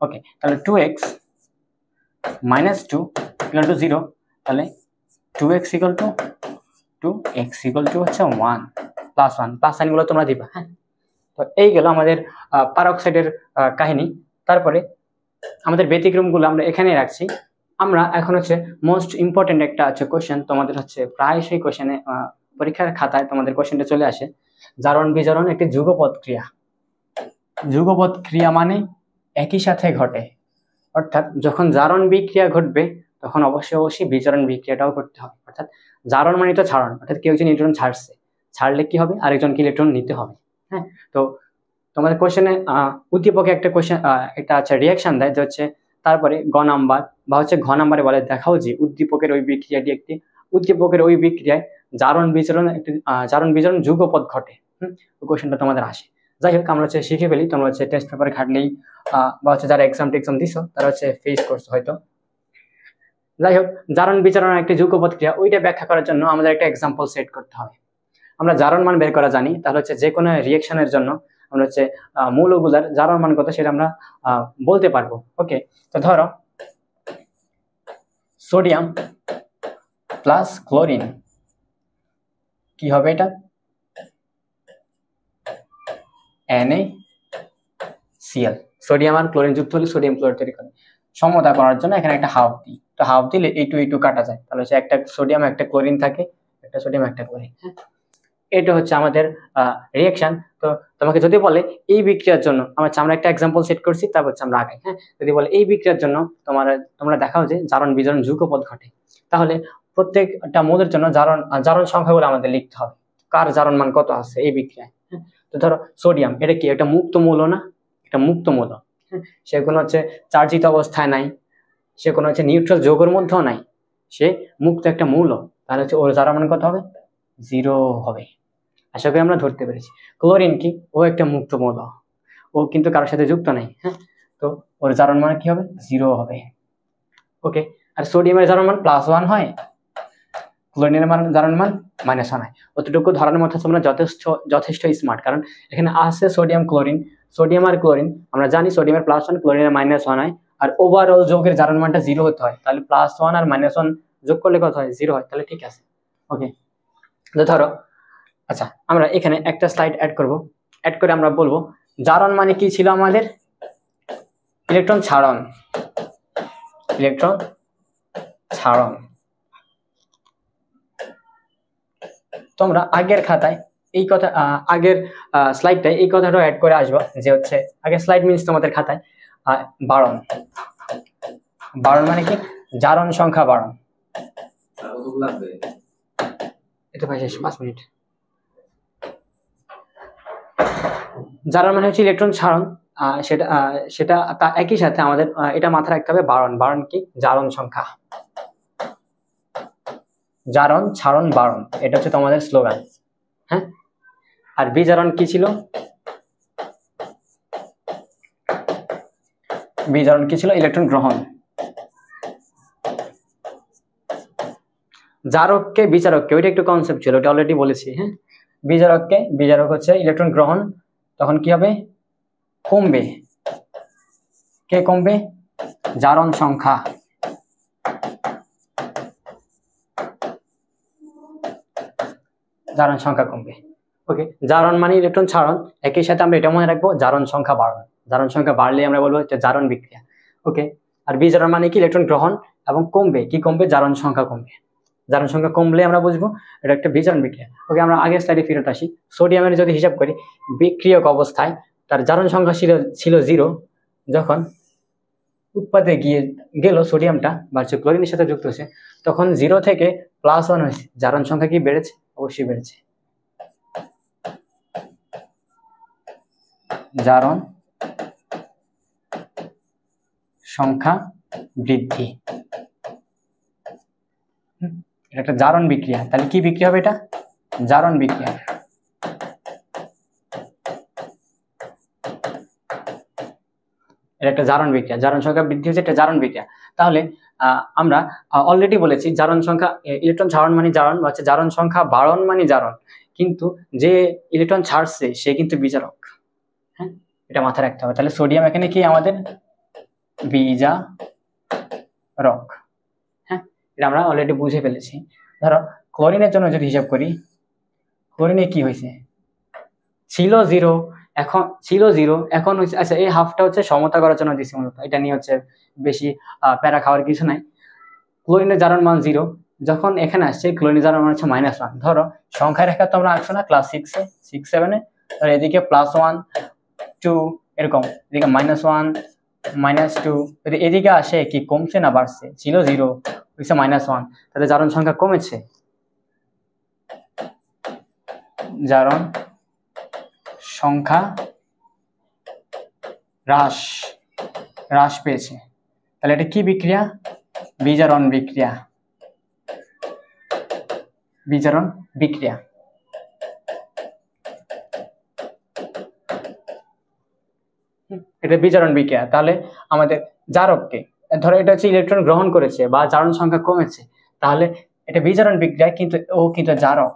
ওকে, তাহলে 2x - 2 = 0, তাহলে 2x = 2, x = হচ্ছে 1 +1, প্লাস সাইনগুলো তোমরা দিবা। হ্যাঁ, তো এই গেল আমাদের পারঅক্সাইডের কাহিনী। তারপরে আমাদের ব্যতিক্রমগুলো আমরা এখানেই রাখছি। আমরা এখন হচ্ছে মোস্ট ইম্পর্টেন্ট একটা হচ্ছে কোশ্চেন, তোমাদের হচ্ছে প্রায়শই কোশ্চেনে পরীক্ষার খাতায় তোমাদের কোশ্চেনটা চলে আসে। জারণ বিজারণ একটি যুগপৎ ক্রিয়া। যুগপৎ ক্রিয়া মানে একই সাথে ঘটে, অর্থাৎ যখন জারণ বিক্রিয়া ঘটবে তখন অবশ্যই বিজারণ বিক্রিয়াটাও করতে হবে। অর্থাৎ জারণ মানে তো ছাড়ন, অর্থাৎ কেউ একজন ইলেকট্রন ছাড়ছে, ছাড়লে কি হবে? আরেকজনকে ইলেকট্রন নিতে হবে। হ্যাঁ, তো তোমাদের কোশ্চেনে উদ্দীপকে একটা কোশ্চেন একটা আছে রিয়াকশন দেয় যে হচ্ছে তারপরে গ নাম্বার বা হচ্ছে ঘ নাম্বারে বলে দেখাও যে উদ্দীপকের ওই বিক্রিয়াটি একটি উদ্দীপকের ওই বিক্রিয়ায় জারণ বিচরণ একটি জারণ বিচরণ যুগপৎ ঘটে। কোশ্চেনটা তোমাদের আসে। যাই হোক, আমরা হচ্ছে শিখে ফেলি। তোমরা হচ্ছে টেস্ট পেপারে খাটলেই বা হচ্ছে যারা এক্সাম দিছো তারা হচ্ছে ফেস করছো হয়তো। যাই হোক, জারণ বিচরণ একটি যুগপৎ ক্রিয়া, ওইটা ব্যাখ্যা করার জন্য আমাদের একটা এক্সাম্পল সেট করতে হবে। আমরা জারণ মান বের করা জানি, তাহলে হচ্ছে যে কোনো রিয়েকশনের জন্য আমরা হচ্ছে মৌলগুলার জারণ মান কত সেটা আমরা বলতে পারবো। ওকে, তো ধরো সোডিয়াম প্লাস ক্লোরিন কি হবে? এটা NaCl। সোডিয়াম আর ক্লোরিন যুক্ত হলে সোডিয়াম ক্লোরাইড তৈরি করে। সমতা করার জন্য এখানে একটা হাফ দিই, তো হাফ দিলে এই টু কাটা যায়, তাহলে হচ্ছে একটা সোডিয়াম একটা ক্লোরিন থাকে, একটা সোডিয়াম একটা ক্লোরিন। হ্যাঁ, এটা হচ্ছে আমাদের রিয়াকশন। তো তোমাকে যদি বলে এই বিক্রিয়ার জন্য আমরা একটা এক্সাম্পল সেট করছি, তারপর হচ্ছে আমরা আগাই। হ্যাঁ, যদি বলে এই বিক্রিয়ার জন্য তোমরা দেখাও যে জারণ বিজারণ যুগপৎ ঘটে, তাহলে প্রত্যেকটা মৌলের জন্য জারণ সংখ্যাগুলো আমাদের লিখতে হবে, কার জারণ মান কত আছে এই বিক্রিয়ায়। হ্যাঁ, তো ধরো সোডিয়াম, এটা কি একটা মুক্ত মৌল না? একটা মুক্ত মৌল। হ্যাঁ, সে কোনো হচ্ছে চার্জিত অবস্থায় নাই, সে কোনো হচ্ছে নিউট্রাল যৌগের মধ্যেও নাই, সে মুক্ত একটা মৌল, তাহলে হচ্ছে ওর জারণ মান কত হবে? 0 হবে। আশা করি আমরা ধরতে পেরেছি। ক্লোরিন কি? ও একটা মুক্ত মৌল, ও কিন্তু কারোর সাথে যুক্ত নাই। হ্যাঁ, তো ওর জারণ মান কি হবে? 0 হবে। ওকে, আর সোডিয়ামের জারণ মান +1 হয়, ক্লোরিনের জারণ মান -1 হয়। অতটুকু ধরার মধ্যে তোমরা যথেষ্ট স্মার্ট, কারণ এখানে আছে সোডিয়াম ক্লোরিন, সোডিয়াম আর ক্লোরিন আমরা জানি সোডিয়ামের +1 ক্লোরিনের -1 হয়, আর ওভারঅল যৌগের জারণ মানটা 0 হতে হয়, তাহলে +1 আর -1 যোগ করলে কত হয়? 0 হয়, তাহলে ঠিক আছে। ওকে, তো ধরো আচ্ছা, আমরা এখানে একটা স্লাইড অ্যাড করে আমরা বলবো জারণ মানে কি ছিল আমাদের? ইলেকট্রন ছাড়ন। তোমরা আগের খাতায় এই কথা আগের স্লাইডটায় এই কথাটা অ্যাড করে আসবা যে হচ্ছে আগের স্লাইড মিনস তোমাদের খাতায় বারণ মানে কি? জারণ সংখ্যা বারণ। এটা ভাই শেষ 5 মিনিট। জারণ মানে হচ্ছে ইলেকট্রন ছাড়ন, সেটা একই সাথে আমাদের এটা মাথায় রাখতে হবে। বারণ কি? জারণ সংখ্যা। জারণ ছাড়ন বারণ, এটা হচ্ছে তোমাদের স্লোগান। হ্যাঁ, আর বিজারণ কি ছিল? ইলেকট্রন গ্রহণ। জারককে বিচারককে, ওইটা একটু কনসেপ্ট ছিল, ওটা অলরেডি বলেছি। হ্যাঁ, বিজারক হচ্ছে ইলেকট্রন গ্রহণ, তখন কি হবে, কমবে। কে কমবে? জারণ সংখ্যা। জারণ সংখ্যা কমবে। ওকে, জারণ মানে ইলেকট্রন ছাড়ন, একই সাথে আমরা এটা মনে রাখবো জারণ সংখ্যা বাড়বে। জারণ সংখ্যা বাড়লে আমরা বলবো এটা জারণ বিক্রিয়া। ওকে, আর বিজারণ মানে কি, ইলেকট্রন গ্রহণ এবং কমবে। কি কমবে? জারণ সংখ্যা কমবে। জারণ সংখ্যা কমলে আমরা বুঝবো এটা একটা বিজারণ বিক্রিয়া। ওকে, আমরা আগের স্লাইডে ফিরত আসি। সোডিয়ামের যদি হিসাব করি, বিক্রিয়ক অবস্থায় তার জারণ সংখ্যা ছিল 0, যখন উৎপাদে গেল সোডিয়ামটা বা ক্লোরিনের সাথে যুক্ত হয়েছে, তখন 0 থেকে +1 হয়েছে। জারণ সংখ্যা কি বেড়েছে? অবশ্যই বেড়েছে। জারণ সংখ্যা বৃদ্ধি, এটা একটা জারণ বিক্রিয়া। তাহলে কি বিক্রিয়া হবে? এটা জারণ বিক্রিয়া। এটা একটা জারণ বিক্রিয়া, জারণ সংখ্যা বৃদ্ধি হচ্ছে একটা জারণ বিক্রিয়া। তাহলে আমরা অলরেডি বলেছি জারণ সংখ্যা, ইলেকট্রন ছাড়ন মানে জারণ, বা হচ্ছে জারণ সংখ্যা বাড়ন মানে জারণ, কিন্তু যে ইলেকট্রন ছাড়ছে সে কিন্তু বিজারক। হ্যাঁ, এটা মাথায় রাখতে হবে। তাহলে সোডিয়াম এখানে কি আমাদের বিজারক। হ্যাঁ, এটা আমরা অলরেডি বুঝে ফেলেছি। ধরো ক্লোরিনের জন্য যদি হিসাব করি, ক্লোরিনে কি হয়েছে, ছিল 0, এখন হচ্ছে, আচ্ছা এই হাফটা হচ্ছে সমতা করার জন্য দিছি মূলত, এটা নিয়ে হচ্ছে বেশি প্যারা খাওয়ার কিছু নাই। ক্লোরিনের জারণ মান 0, যখন এখানে আসছে ক্লোরিনের জারণ মান হচ্ছে -1। ধরো সংখ্যা রেখা তো আমরা আঁকছো না ক্লাস 6 7-এ, তাহলে এদিকে +1 2 এরকম, এদিকে -1 -2, যদি এদিকে আসে কি কমছে না বাড়ছে? ছিল 0 হচ্ছে -1, তাহলে জারণ সংখ্যা কমেছে, জারণ সংখ্যা হ্রাস পেয়েছে। তাহলে এটা কি বিক্রিয়া? বিজারণ বিক্রিয়া। বিজারণ বিক্রিয়া। এটা বিজারণ বিক্রিয়া। তাহলে আমাদের জারককে, ধরো এটা হচ্ছে ইলেকট্রন গ্রহণ করেছে বা জারণ সংখ্যা কমেছে, তাহলে এটা বিজারণ বিক্রিয়া, কিন্তু ও কিন্তু জারক,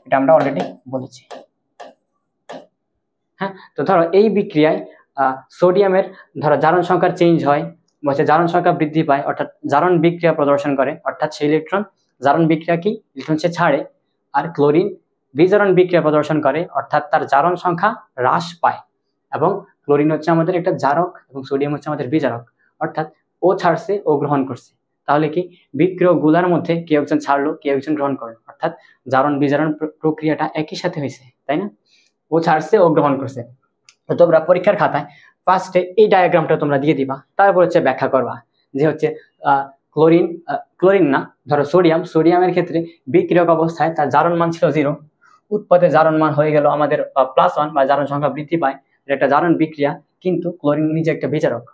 এটা আমরা অলরেডি বলেছি। হ্যাঁ, তো ধরো এই বিক্রিয়ায় সোডিয়ামের ধরো জারণ সংখ্যার চেঞ্জ হয়, বলছে জারণ সংখ্যা বৃদ্ধি পায়, অর্থাৎ জারণ বিক্রিয়া প্রদর্শন করে, অর্থাৎ সেই ইলেকট্রন জারণ বিক্রিয়া কি, ইলেকট্রন সে ছাড়ে। আর ক্লোরিন বিজারণ বিক্রিয়া প্রদর্শন করে, অর্থাৎ তার জারণ সংখ্যা হ্রাস পায়। এবং ক্লোরিন হচ্ছে আমাদের একটা জারক এবং সোডিয়াম হচ্ছে আমাদের বিজারক, অর্থাৎ ও ছাড়ছে ও গ্রহণ করছে। তাহলে কি বিক্রিয়কগুলোর মধ্যে কেউ একজন ছাড়লো কেউ একজন গ্রহণ করলো, অর্থাৎ জারণ বিজারণ প্রক্রিয়াটা একই সাথে হয়েছে, তাই না? ও ছাড়ছে ও গ্রহণ করছে। তো তোমরা পরীক্ষার খাতায় ফার্স্টে এই ডায়াগ্রামটা তোমরা দিয়ে দিবা, তারপর হচ্ছে ব্যাখ্যা করবা যে হচ্ছে ক্লোরিন না, ধরো সোডিয়ামের ক্ষেত্রে বিক্রিয়ক অবস্থায় তার জারণ মান ছিল 0, উৎপাদে জারণ মান হয়ে গেল আমাদের +1 বা জারণ সংখ্যা বৃদ্ধি পায়, এটা একটা জারণ বিক্রিয়া। কিন্তু ক্লোরিন নিজে একটা বিজারক।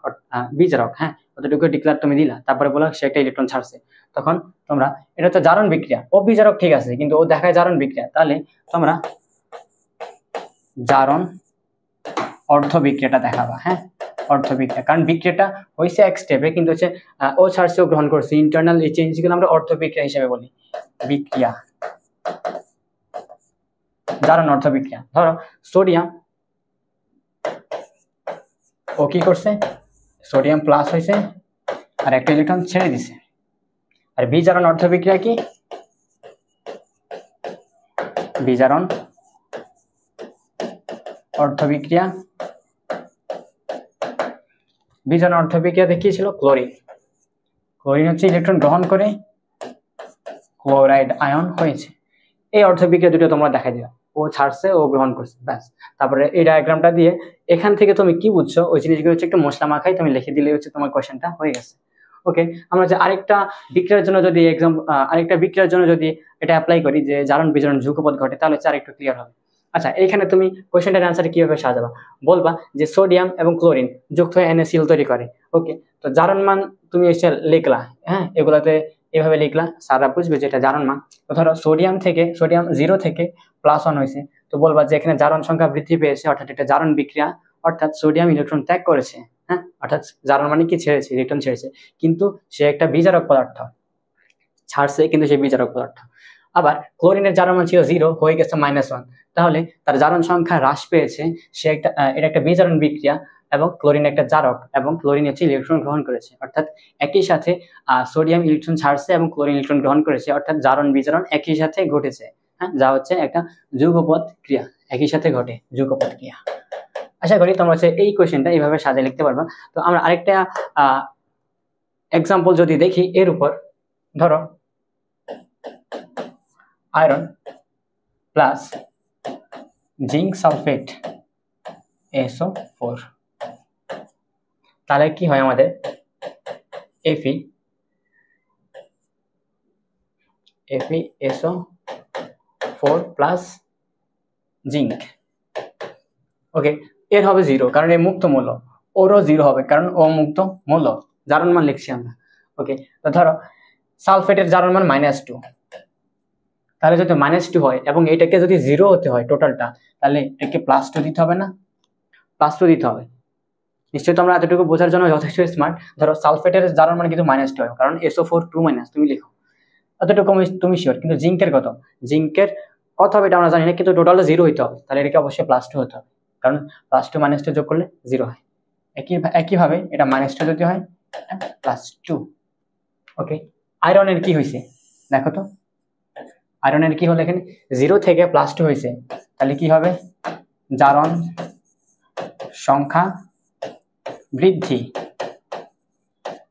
হ্যাঁ, অতটুকু ডিক্লেয়ার তুমি দিলা, তারপরে বলো সে একটা ইলেকট্রন ছাড়ছে, তখন তোমরা এটা তো জারণ বিক্রিয়া, ও বিজারক ঠিক আছে, কিন্তু ও দেখায় জারণ বিক্রিয়া, তাহলে তোমরা জারণ অর্ধ বিক্রিয়াটা দেখাবা। হ্যাঁ, অর্ধ বিক্রিয়া, কারণ বিক্রিয়াটা হয়েছে এক স্টেপে, কিন্তু হচ্ছে ও ছাড়ছে ও গ্রহণ করছে, ইন্টারনাল এই চেঞ্জগুলো আমরা অর্ধ বিক্রিয়া হিসেবে বলি। বিক্রিয়া, জারণ অর্ধ বিক্রিয়া। ধরো সোডিয়াম ও কি করছে, সোডিয়াম প্লাস হয়েছে আর একটা ইলেকট্রন ছেড়ে দিছে। আর বিজারণ অর্ধ বিক্রিয়া কি, বিজারণ অর্ধ বিক্রিয়া। বিজারণ অর্ধ বিক্রিয়াতে কি ছিল, ক্লোরিন হচ্ছে ইলেকট্রন গ্রহণ করে ক্লোরাইড আয়ন হয়েছে। এই অর্ধ বিক্রিয়া দুটো তোমরা দেখাই দিও, ও ছাড়ছে ও গ্রহণ করছে, ব্যাস। তারপরে এই ডায়াগ্রামটা দিয়ে এখান থেকে তুমি কি বুঝছো ওই জিনিসগুলো হচ্ছে একটু মশলা মাখাই তুমি লিখে দিলে হচ্ছে তোমার কোশ্চেনটা হয়ে গেছে। ওকে, আমরা যে আরেকটা বিক্রিয়ার জন্য যদি এটা অ্যাপ্লাই করি যে জারণ বিজারণ যুগপৎ ঘটে, তাহলে হচ্ছে আরেকটু ক্লিয়ার হবে। আচ্ছা, এইখানে তুমি কোশ্চেনটার অ্যান্সার কিভাবে সাজাবা, বলবা যে সোডিয়াম এবং ক্লোরিন যুক্ত হয়ে NaCl তৈরি করে। ওকে, তো জারণ মান তুমি এসে লিখলা, হ্যাঁ, এগুলাতে এভাবে লিখলা, স্যাররা বুঝবে যে এটা জারণ মান। তো ধরো সোডিয়াম 0 থেকে +1 হয়েছে, তো বলবা যে এখানে জারণ সংখ্যা বৃদ্ধি পেয়েছে, অর্থাৎ এটা জারণ বিক্রিয়া, অর্থাৎ সোডিয়াম ইলেকট্রন ত্যাগ করেছে। হ্যাঁ, অর্থাৎ জারণ মানে কি, ছেড়েছে, ইলেকট্রন ছেড়েছে, কিন্তু সে একটা বিজারক পদার্থ, ছাড়ছে কিন্তু সে বিজারক পদার্থ। আবার ক্লোরিনের জারণ মান ছিল 0 হয়ে গেছে -1, তাহলে তার জারণ সংখ্যা হ্রাস পেয়েছে, সে এটা একটা বিজারণ বিক্রিয়া এবং ক্লোরিন একটা জারক এবং ক্লোরিন হচ্ছে ইলেকট্রন গ্রহণ করেছে, অর্থাৎ একই সাথে সোডিয়াম ইলেকট্রন ছাড়ছে এবং ক্লোরিন ইলেকট্রন গ্রহণ করেছে, অর্থাৎ জারণ বিজারণ একই সাথে ঘটেছে। হ্যাঁ, যা হচ্ছে একটা যুগপৎ ক্রিয়া, একই সাথে ঘটে যুগপৎ ক্রিয়া। আশা করি তোমরা হচ্ছে এই কোশ্চেনটা এইভাবে সাজিয়ে লিখতে পারবা। তো আমরা আরেকটা এক্সাম্পল যদি দেখি এর উপর, ধরো iron plus zinc sulphate SO4, তাহলে কি হয় আমাদের FeSO4 প্লাস জিঙ্ক। ওকে, এর হবে 0 কারণ এর মুক্ত মূল্য, ওরও 0 হবে কারণ ও মুক্ত মূল্য, জারণ মান লিখছি আমরা। ওকে, তো ধরো সালফেটের জারণ মান -2, তাহলে যদি -2 হয় এবং এটাকে যদি 0 হতে হয় টোটালটা, তাহলে এটাকে +2 দিতে হবে না? +2 দিতে হবে। নিশ্চয়ই তোমরা এতটুকু বোঝার জন্য যথেষ্ট স্মার্ট। ধরো সালফেটের জারণ মান কিন্তু -2 হবে কারণ SO4 2- তুমি লিখো, এতটুকু তুমি শিওর। কিন্তু জিঙ্কের জিঙ্কের কত হবে এটা আমরা জানি না, কিন্তু টোটালটা 0 হইতে হবে, তাহলে এটাকে অবশ্যই +2 হতে হবে কারণ +2 -2 যোগ করলে 0 হয়। একইভাবে এটা -2 যদি হয় +2। ওকে, আয়রনের কি হয়েছে দেখো তো, আয়রনের কি হলো এখানে 0 থেকে +2 হয়েছে, তাহলে কি হবে জারণ সংখ্যা বৃদ্ধি,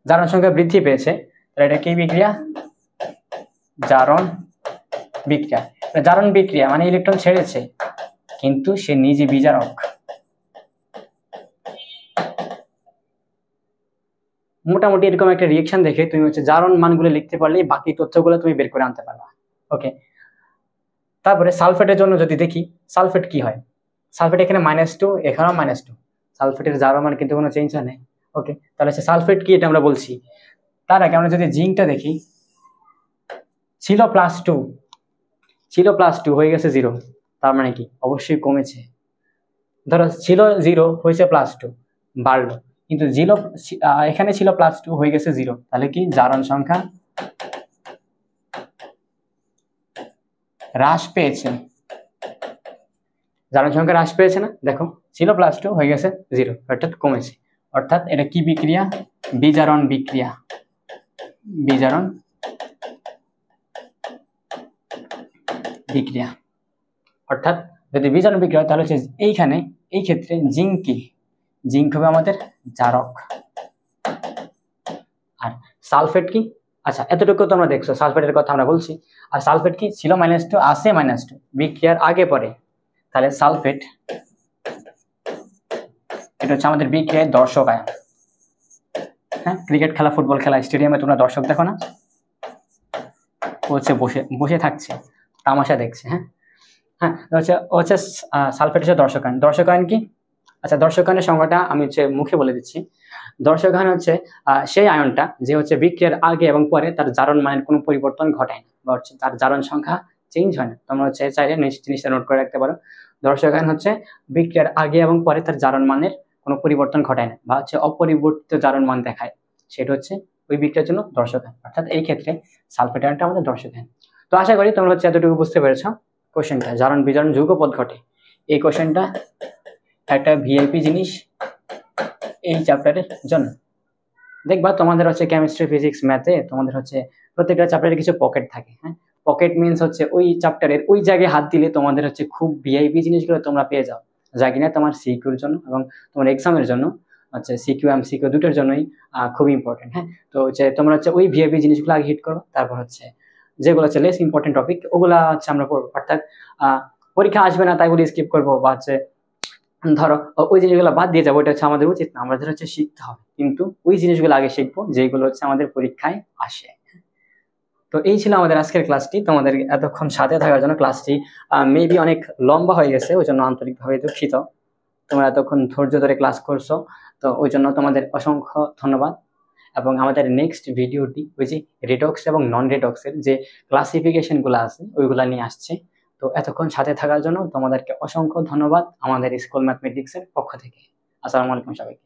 জারণ সংখ্যা বৃদ্ধি পেয়েছে, তাহলে এটা কি বিক্রিয়া? জারণ বিক্রিয়া। জারণ বিক্রিয়া মানে ইলেকট্রন ছেড়েছে কিন্তু সে নিজে বিজারক। মোটামুটি এরকম একটা রিঅ্যাকশন দেখে তুমি হচ্ছে জারণ মানগুলো লিখতে পারলে বাকি তথ্যগুলো তুমি বের করে আনতে পারবা। ওকে, তারপরে সালফেটের জন্য যদি দেখি, সালফেট কি হয়? সালফেট এখানে -2, এখানেও -2, সালফেটের জারণ মান কিন্তু কোনো চেঞ্জ হয় না। ওকে, তাহলে সালফেট কি এটা আমরা বলছি। তার আগে আমরা যদি জিঙ্কটা দেখি, ছিল +2 হয়ে গেছে 0, তার মানে কি অবশ্যই কমেছে। ধরো ছিল 0 হয়েছে +2, বাড়লো, কিন্তু এখানে ছিল +2 হয়ে গেছে 0, তাহলে কি জারণ সংখ্যা হ্রাস পেয়েছে। জারণ সংখ্যা হ্রাস পেয়েছে না, দেখো ছিল +2 হয়ে গেছে 0, অর্থাৎ কমেছে। অর্থাৎ এটা কি বিক্রিয়া? বিজারণ বিক্রিয়া। বিজারণ বিক্রিয়া, অর্থাৎ যদি বিজারণ বিক্রিয়া হয় তাহলে হচ্ছে এইখানে এই ক্ষেত্রে জিঙ্ক হবে আমাদের জারক। আর সালফেট কি? আচ্ছা, এতটুকু তোমরা দেখছো, সালফেটের কথা আমরা বলছি। আর সালফেট কি ছিল -2, আছে -2, বিক্রিয়ার আগে পরে, তাহলে সালফেট এটা হচ্ছে আমাদের বিক্রিয়ার দর্শক আয়ন। হ্যাঁ, ক্রিকেট খেলা, ফুটবল খেলা স্টেডিয়ামে তোমরা দর্শক দেখো না, হচ্ছে বসে থাকছে, তামাশা দেখছে। হ্যাঁ, হচ্ছে সালফেট হচ্ছে দর্শক আয়ন। দর্শক আয়ন কি? আচ্ছা, দর্শক আয়নের সংজ্ঞাটা আমি হচ্ছে মুখে বলে দিচ্ছি। দর্শক আয়ন হচ্ছে সেই আয়নটা যে হচ্ছে বিক্রিয়ার আগে এবং পরে তার জারণ মানের কোনো পরিবর্তন ঘটায় না, বা হচ্ছে তার জারণ সংখ্যা চেঞ্জ হয় না। তোমরা হচ্ছে চাইলে জিনিসটা নোট করে রাখতে পারো। দর্শক আয়ন হচ্ছে বিক্রিয়ার আগে এবং পরে তার জারণ মানের কোনো পরিবর্তন ঘটায় না, বা হচ্ছে অপরিবর্তিত জারণ মান দেখায়, সেটা হচ্ছে ওই বিক্রিয়ার জন্য দর্শক আয়ন। অর্থাৎ এই ক্ষেত্রে সালফেট আয়নটা আমাদের দর্শক আয়ন। তো আশা করি তোমরা হচ্ছে এতটুকু বুঝতে পেরেছো কোশ্চেনটা, জারণ বিজারণ যৌগপদ ঘটে। এই কোশ্চেনটা একটা ভিআইপি জিনিস এই চ্যাপ্টারের জন্য। দেখবা তোমাদের হচ্ছে কেমিস্ট্রি, ফিজিক্স, ম্যাথে তোমাদের হচ্ছে প্রত্যেকটা চ্যাপ্টারে কিছু পকেট থাকে। হ্যাঁ, পকেট মিনস হচ্ছে ওই চ্যাপ্টারের ওই জায়গায় হাত দিলে তোমাদের হচ্ছে খুব ভিআইপি জিনিসগুলো তোমরা পেয়ে যাও, যা কিনা তোমার সিকিউর জন্য এবং তোমার এক্সামের জন্য হচ্ছে সিকিউ এমসিকিউ দুটোর জন্যই খুব ইম্পর্টেন্ট। হ্যাঁ, তো হচ্ছে তোমরা হচ্ছে ওই ভিআইপি জিনিসগুলো আগে হিট করো, তারপর হচ্ছে যেগুলো হচ্ছে লেস ইম্পর্টেন্ট টপিক ওগুলা হচ্ছে আমরা পড়বো। অর্থাৎ পরীক্ষা আসবে না তাই বলে স্কিপ করবো, বা হচ্ছে ধরো ওই জিনিসগুলো বাদ দিয়ে যাবো, এটা হচ্ছে আমাদের উচিত না। আমাদের হচ্ছে শিখতে হবে, কিন্তু ওই জিনিসগুলো আগে শিখবো যেগুলো হচ্ছে আমাদের পরীক্ষায় আসে। তো এই ছিল আমাদের আজকের ক্লাসটি। তোমাদের এতক্ষণ সাথে থাকার জন্য, ক্লাসটি মেবি অনেক লম্বা হয়ে গেছে, ওই জন্য আন্তরিকভাবে দুঃখিত। তোমরা এতক্ষণ ধৈর্য ধরে ক্লাস করছো, তো ওই জন্য তোমাদের অসংখ্য ধন্যবাদ। এবং আমাদের নেক্সট ভিডিওটি ওই যে রিডক্স এবং নন রিডক্সের যে ক্লাসিফিকেশনগুলো আছে ওইগুলা নিয়ে আসছে। তো এতক্ষণ সাথে থাকার জন্য তোমাদেরকে অসংখ্য ধন্যবাদ আমাদের স্কুল ম্যাথমেটিক্সের পক্ষ থেকে। আসসালামু আলাইকুম সবাইকে।